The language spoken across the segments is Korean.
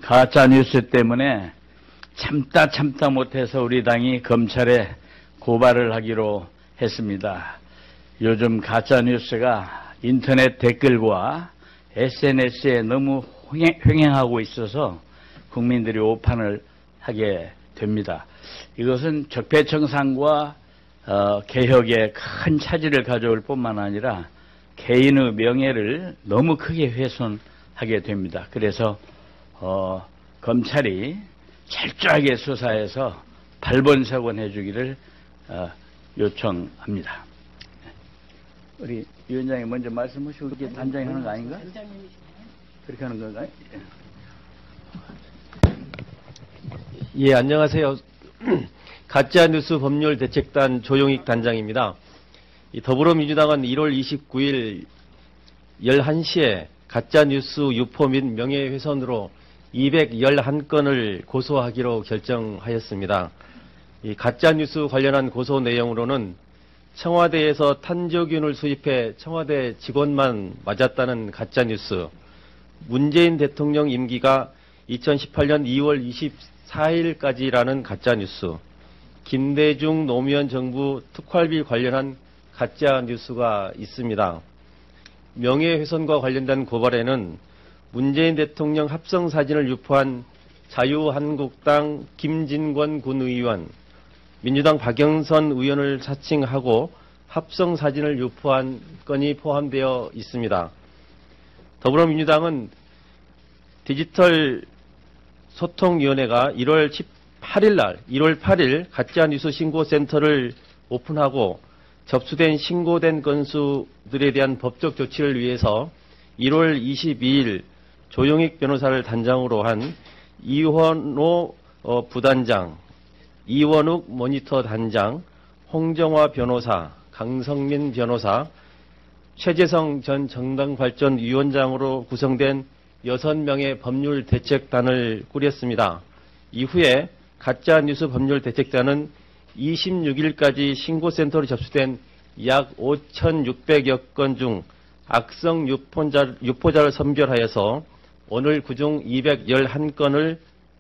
가짜 뉴스 때문에 참다 못해서 우리 당이 검찰에 고발을 하기로 했습니다. 요즘 가짜 뉴스가 인터넷 댓글과 SNS에 너무 횡행하고 있어서 국민들이 오판을 하게 됩니다. 이것은 적폐청산과 개혁에 큰 차질을 가져올 뿐만 아니라 개인의 명예를 너무 크게 훼손하게 됩니다. 그래서 검찰이 철저하게 수사해서 발본색원 해주기를 요청합니다. 우리 위원장이 먼저 말씀하시고 이게 단장이 하는 거 아닌가? 그렇게 하는 건가요? 예, 안녕하세요. 가짜뉴스 법률대책단 조용익 단장입니다. 더불어민주당은 1월 29일 11시에 가짜뉴스 유포 및 명예훼손으로 211건을 고소하기로 결정하였습니다. 이 가짜뉴스 관련한 고소 내용으로는 청와대에서 탄저균을 수입해 청와대 직원만 맞았다는 가짜뉴스, 문재인 대통령 임기가 2018년 2월 24일까지라는 가짜뉴스, 김대중 노무현 정부 특활비 관련한 가짜뉴스가 있습니다. 명예훼손과 관련된 고발에는 문재인 대통령 합성사진을 유포한 자유한국당 김진권 군의원, 민주당 박영선 의원을 사칭하고 합성사진을 유포한 건이 포함되어 있습니다. 더불어민주당은 디지털 소통위원회가 1월 8일 가짜뉴스 신고센터를 오픈하고 접수된 신고된 건수들에 대한 법적 조치를 위해서 1월 22일 조용익 변호사를 단장으로 한 이원호 부단장, 이원욱 모니터 단장, 홍정화 변호사, 강성민 변호사, 최재성 전 정당발전위원장으로 구성된 6명의 법률대책단을 꾸렸습니다. 이후에 가짜뉴스 법률대책단은 26일까지 신고센터로 접수된 약 5,600여 건 중 악성 유포자를 선별하여서 오늘 그중 211건을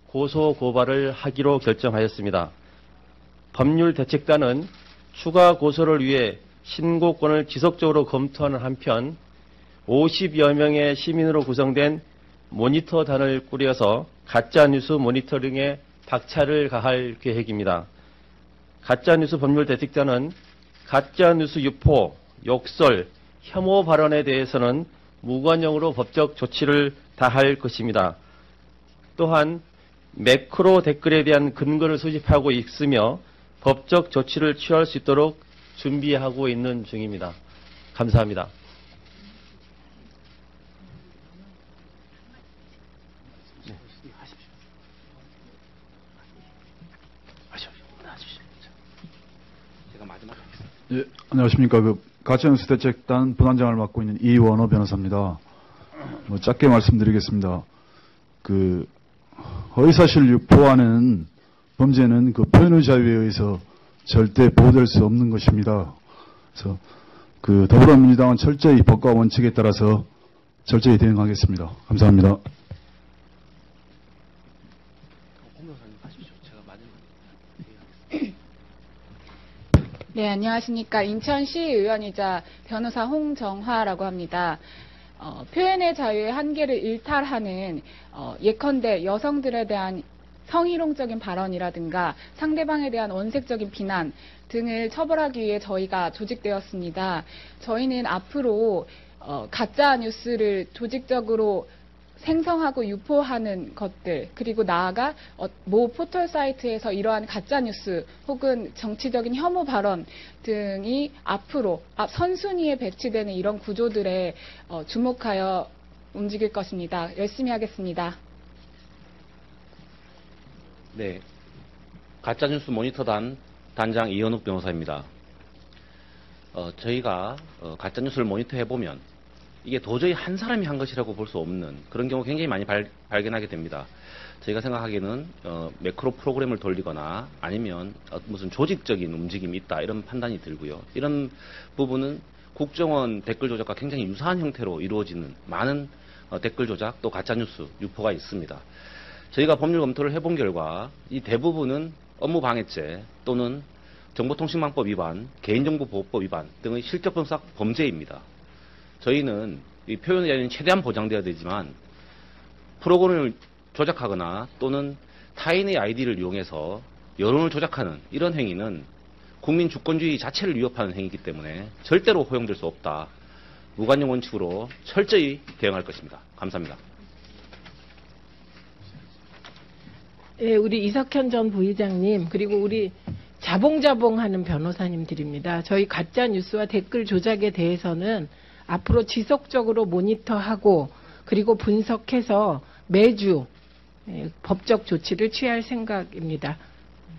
고소 고발을 하기로 결정하였습니다. 법률대책단은 추가 고소를 위해 신고권을 지속적으로 검토하는 한편 50여 명의 시민으로 구성된 모니터단을 꾸려서 가짜뉴스 모니터링에 박차를 가할 계획입니다. 가짜뉴스 법률대책단은 가짜뉴스 유포, 욕설, 혐오 발언에 대해서는 무관용으로 법적 조치를 다할 것입니다. 또한 매크로 댓글에 대한 근거를 수집하고 있으며 법적 조치를 취할 수 있도록 준비하고 있는 중입니다. 감사합니다. 예, 안녕하십니까. 가짜뉴스 대책단 부단장을 맡고 있는 이원호 변호사입니다. 짧게 말씀드리겠습니다. 허위사실 유포하는 범죄는 표현의 자유에 의해서 절대 보호될 수 없는 것입니다. 그래서 더불어민주당은 철저히 법과 원칙에 따라서 철저히 대응하겠습니다. 감사합니다. 네, 안녕하십니까. 인천시 의원이자 변호사 홍정화라고 합니다. 표현의 자유의 한계를 일탈하는 예컨대 여성들에 대한 성희롱적인 발언이라든가 상대방에 대한 원색적인 비난 등을 처벌하기 위해 저희가 조직되었습니다. 저희는 앞으로 가짜 뉴스를 조직적으로 생성하고 유포하는 것들, 그리고 나아가 모 포털 사이트에서 이러한 가짜뉴스 혹은 정치적인 혐오 발언 등이 앞으로 선순위에 배치되는 이런 구조들에 주목하여 움직일 것입니다. 열심히 하겠습니다. 네, 가짜뉴스 모니터단 단장 이현욱 변호사입니다. 저희가 가짜뉴스를 모니터해보면 이게 도저히 한 사람이 한 것이라고 볼 수 없는 그런 경우 굉장히 많이 발견하게 됩니다. 저희가 생각하기에는 매크로 프로그램을 돌리거나 아니면 무슨 조직적인 움직임이 있다 이런 판단이 들고요. 이런 부분은 국정원 댓글 조작과 굉장히 유사한 형태로 이루어지는 많은 댓글 조작 또 가짜뉴스 유포가 있습니다. 저희가 법률 검토를 해본 결과 이 대부분은 업무방해죄 또는 정보통신망법 위반, 개인정보보호법 위반 등의 실적분석 범죄입니다. 저희는 이 표현의 자유는 최대한 보장되어야 되지만 프로그램을 조작하거나 또는 타인의 아이디를 이용해서 여론을 조작하는 이런 행위는 국민 주권주의 자체를 위협하는 행위이기 때문에 절대로 허용될 수 없다. 무관용 원칙으로 철저히 대응할 것입니다. 감사합니다. 예, 우리 이석현 전 부의장님 그리고 우리 자봉자봉하는 변호사님들입니다. 저희 가짜 뉴스와 댓글 조작에 대해서는 앞으로 지속적으로 모니터하고 그리고 분석해서 매주 법적 조치를 취할 생각입니다.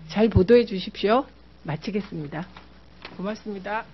잘 보도해 주십시오. 마치겠습니다. 고맙습니다.